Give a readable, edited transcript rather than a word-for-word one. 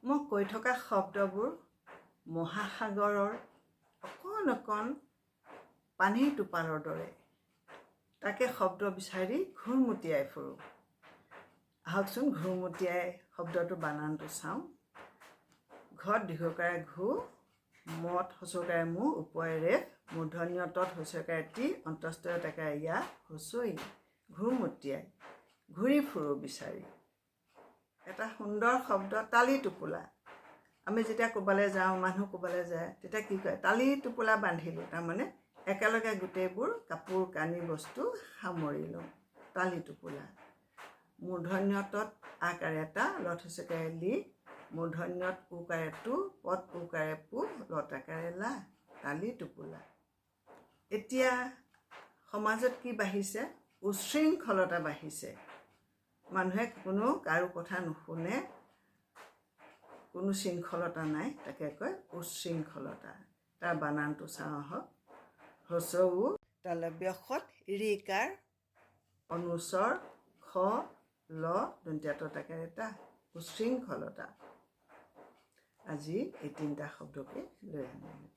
মই কৈ থকা শব্দবোৰ মহাসাগৰৰ অকণ অকণ পানীৰ টোপালৰ দৰে। তাকে শব্দ বিচাৰি ঘূৰমুটিয়াই ফুৰোঁ। আহকচোন ঘূৰমুটিয়াই শব্দটো বানানটো চাওঁ। ঘৰত দীৰ্ঘকাৰে ঘূ, মত হচৌকাৰে মু, ওপৰে ৰেফ, মূৰ্ধন্য তত হচৌকাৰে টি, অন্তস্থ তাকাৰে ইয়া, হুঁচৰি। ঘূৰমুটিয়াই ঘূৰি ফুৰোঁ বিচাৰি। এটা সুন্দৰ শব্দ তালি টোপোলা। আমি যেতিয়া ক'ৰবালৈ যাওঁ, মানুহ ক'ৰবালৈ যায়, তেতিয়া কি কয়? তালি টোপোলা বান্ধিলোঁ। তাৰমানে একেলগে গোটেইবোৰ কাপোৰ কানি বস্তু সামৰি লওঁ। তালি টোপোলা। মূৰ্ধন্য তত আকাৰে তা, লত হচৌকাৰে লি, মূৰ্ধন্যত উকাৰে টু, পদ উকাৰে পু, লতাকাৰে লা। তালি টোপোলা। এতিয়া সমাজত কি বাঢ়িছে? উচ্ছৃংখলতা বাঢ়িছে। মানুহে কোনো কাৰো কথা নুশুনে, কোনো শৃংখলতা নাই, তাকে কয় উচ্ছৃংখলতা। তাৰ বানানটো চাওঁ আহক। হচৌ তালব্য শত ৰিকাৰ অনুস্বৰ খ ল দন্ত্য ততাকাৰে তা। উচ্ছৃংখলতা। আজি এই তিনিটা শব্দকে লৈ আনিলোঁ।